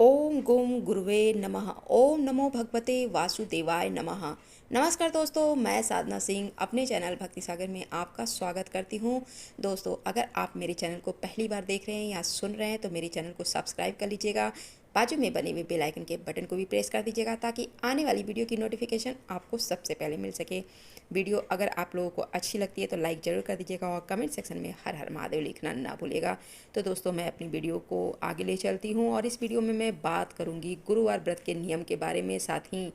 ओम गुम गुरुवे नमः। ओम नमो भगवते वासुदेवाय नमः। नमस्कार दोस्तों, मैं साधना सिंह अपने चैनल भक्ति सागर में आपका स्वागत करती हूँ। दोस्तों, अगर आप मेरे चैनल को पहली बार देख रहे हैं या सुन रहे हैं तो मेरे चैनल को सब्सक्राइब कर लीजिएगा। बाजू में बने हुए बेल आइकन के बटन को भी प्रेस कर दीजिएगा ताकि आने वाली वीडियो की नोटिफिकेशन आपको सबसे पहले मिल सके। वीडियो अगर आप लोगों को अच्छी लगती है तो लाइक ज़रूर कर दीजिएगा और कमेंट सेक्शन में हर हर महादेव लिखना ना भूलिएगा। तो दोस्तों, मैं अपनी वीडियो को आगे ले चलती हूँ और इस वीडियो में मैं बात करूँगी गुरुवार व्रत के नियम के बारे में। साथ ही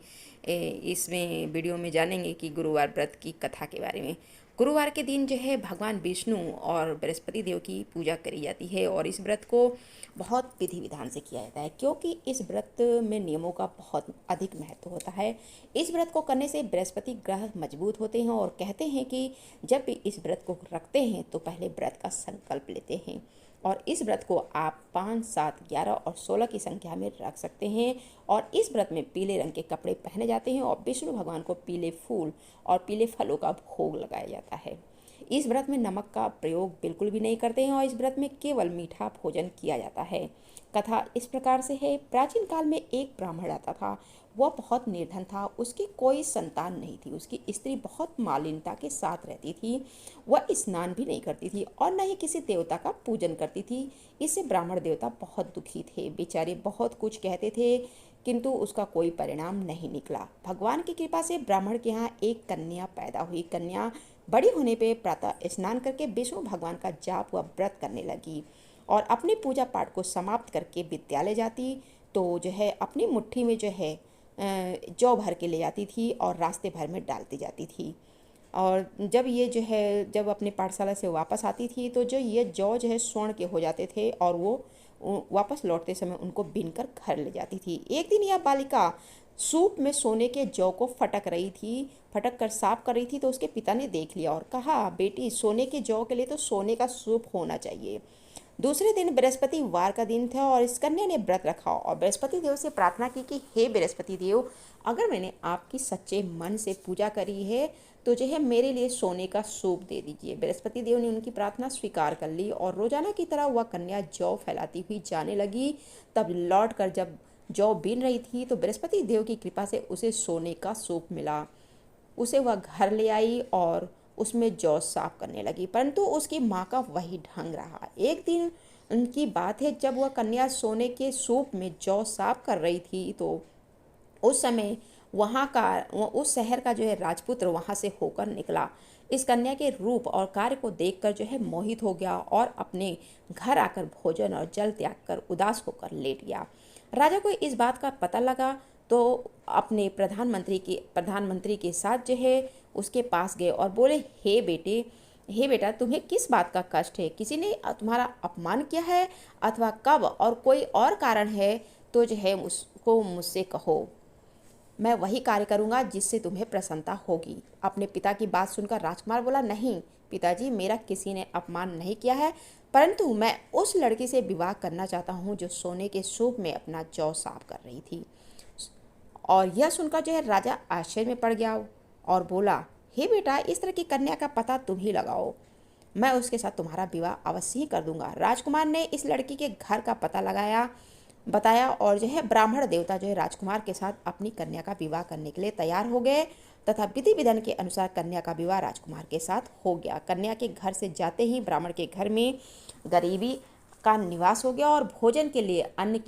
इसमें वीडियो में जानेंगे कि गुरुवार व्रत की कथा के बारे में। गुरुवार के दिन जो है भगवान विष्णु और बृहस्पति देव की पूजा करी जाती है और इस व्रत को बहुत विधि विधान से किया जाता है क्योंकि इस व्रत में नियमों का बहुत अधिक महत्व होता है। इस व्रत को करने से बृहस्पति ग्रह मजबूत होते हैं और कहते हैं कि जब भी इस व्रत को रखते हैं तो पहले व्रत का संकल्प लेते हैं। और इस व्रत को आप 5, 7, 11 और 16 की संख्या में रख सकते हैं। और इस व्रत में पीले रंग के कपड़े पहने जाते हैं और विष्णु भगवान को पीले फूल और पीले फलों का भोग लगाया जाता है। इस व्रत में नमक का प्रयोग बिल्कुल भी नहीं करते हैं और इस व्रत में केवल मीठा भोजन किया जाता है। कथा इस प्रकार से है। प्राचीन काल में एक ब्राह्मण आता था। वह बहुत निर्धन था, उसकी कोई संतान नहीं थी। उसकी स्त्री बहुत मालिनता के साथ रहती थी। वह स्नान भी नहीं करती थी और न ही किसी देवता का पूजन करती थी। इससे ब्राह्मण देवता बहुत दुखी थे। बेचारे बहुत कुछ कहते थे किंतु उसका कोई परिणाम नहीं निकला। भगवान की कृपा से ब्राह्मण के यहाँ एक कन्या पैदा हुई। कन्या बड़ी होने पे प्रातः स्नान करके विष्णु भगवान का जाप व व्रत करने लगी और अपने पूजा पाठ को समाप्त करके विद्यालय जाती तो जो है अपनी मुट्ठी में जो है जौ भर के ले जाती थी और रास्ते भर में डालती जाती थी। और जब अपने पाठशाला से वापस आती थी तो जो ये जौ जो है स्वर्ण के हो जाते थे और वो वापस लौटते समय उनको बीनकर घर ले जाती थी। एक दिन यह बालिका सूप में सोने के जौ को फटक कर साफ कर रही थी तो उसके पिता ने देख लिया और कहा, बेटी, सोने के जौ के लिए तो सोने का सूप होना चाहिए। दूसरे दिन बृहस्पतिवार का दिन था और इस कन्या ने व्रत रखा और बृहस्पति देव से प्रार्थना की कि हे बृहस्पति देव, अगर मैंने आपकी सच्चे मन से पूजा करी है तो जो है मेरे लिए सोने का सूप दे दीजिए। बृहस्पति देव ने उनकी प्रार्थना स्वीकार कर ली और रोजाना की तरह वह कन्या जौ फैलाती हुई जाने लगी। तब लौट कर जब जौ बीन रही थी तो बृहस्पति देव की कृपा से उसे सोने का सूप मिला। उसे वह घर ले आई और उसमें जौ साफ करने लगी, परंतु उसकी माँ का वही ढंग रहा। एक दिन उनकी बात है, जब वह कन्या सोने के सूप में जौ साफ कर रही थी तो उस समय उस शहर का जो है राजपुत्र वहाँ से होकर निकला। इस कन्या के रूप और कार्य को देखकर जो है मोहित हो गया और अपने घर आकर भोजन और जल त्याग कर उदास होकर लेट गया। राजा को इस बात का पता लगा तो अपने प्रधानमंत्री के साथ जो है उसके पास गए और बोले, हे बेटा, तुम्हें किस बात का कष्ट है? किसी ने तुम्हारा अपमान किया है अथवा कब और कोई और कारण है तो जो है उसको मुझसे कहो। मैं वही कार्य करूँगा जिससे तुम्हें प्रसन्नता होगी। अपने पिता की बात सुनकर राजकुमार बोला, नहीं पिताजी, मेरा किसी ने अपमान नहीं किया है, परंतु मैं उस लड़की से विवाह करना चाहता हूँ जो सोने के सूप में अपना जौ साफ कर रही थी। और यह सुनकर जो है राजा आश्चर्य में पड़ गया और बोला, हे बेटा, इस तरह की कन्या का पता तुम ही लगाओ, मैं उसके साथ तुम्हारा विवाह अवश्य ही कर दूंगा। राजकुमार ने इस लड़की के घर का पता बताया और जो है ब्राह्मण देवता जो है राजकुमार के साथ अपनी कन्या का विवाह करने के लिए तैयार हो गए तथा विधि विधान के अनुसार कन्या का विवाह राजकुमार के साथ हो गया। कन्या के घर से जाते ही ब्राह्मण के घर में गरीबी का निवास हो गया और भोजन के लिए जो है अन्न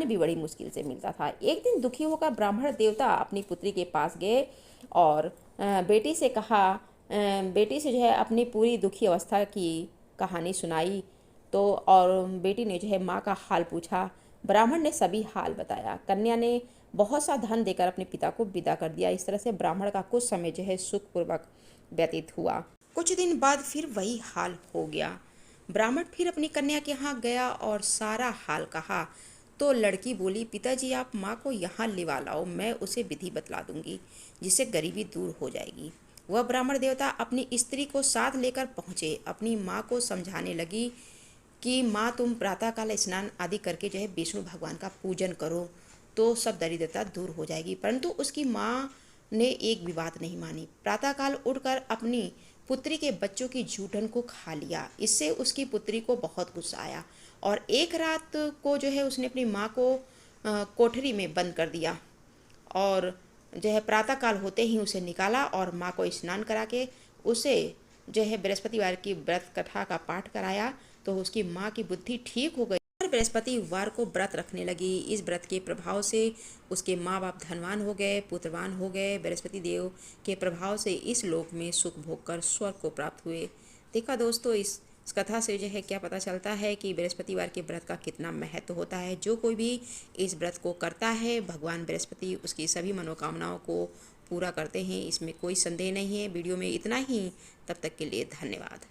भी बड़ी मुश्किल से मिलता था। एक दिन दुखी होकर ब्राह्मण देवता अपनी पुत्री के पास गए और बेटी से जो है अपनी पूरी दुखी अवस्था की कहानी सुनाई तो और बेटी ने जो है माँ का हाल पूछा। ब्राह्मण ने सभी हाल बताया। कन्या ने बहुत सा धन देकर अपने पिता को विदा कर दिया। इस तरह से ब्राह्मण का कुछ समय जो है सुखपूर्वक व्यतीत हुआ। कुछ दिन बाद फिर वही हाल हो गया। ब्राह्मण फिर अपनी कन्या के यहाँ गया और सारा हाल कहा तो लड़की बोली, पिताजी, आप माँ को यहाँ लिवा लाओ, मैं उसे विधि बतला दूंगी जिससे गरीबी दूर हो जाएगी। वह ब्राह्मण देवता अपनी स्त्री को साथ लेकर पहुँचे। अपनी माँ को समझाने लगी कि माँ, तुम प्रातःकाल स्नान आदि करके जो है विष्णु भगवान का पूजन करो तो सब दरिद्रता दूर हो जाएगी। परंतु उसकी माँ ने एक भी बात नहीं मानी। प्रातःकाल उठकर अपनी पुत्री के बच्चों की जूठन को खा लिया। इससे उसकी पुत्री को बहुत गुस्सा आया और एक रात को जो है उसने अपनी माँ को कोठरी में बंद कर दिया और जो है प्रातःकाल होते ही उसे निकाला और माँ को स्नान करा के उसे जो है बृहस्पतिवार की व्रत कथा का पाठ कराया। तो उसकी माँ की बुद्धि ठीक हो गई और बृहस्पतिवार को व्रत रखने लगी। इस व्रत के प्रभाव से उसके माँ बाप धनवान हो गए, पुत्रवान हो गए। बृहस्पति देव के प्रभाव से इस लोक में सुख भोग कर स्वर्ग को प्राप्त हुए। देखा दोस्तों, इस कथा से जो है क्या पता चलता है कि बृहस्पतिवार के व्रत का कितना महत्व होता है। जो कोई भी इस व्रत को करता है, भगवान बृहस्पति उसकी सभी मनोकामनाओं को पूरा करते हैं, इसमें कोई संदेह नहीं है। वीडियो में इतना ही, तब तक के लिए धन्यवाद।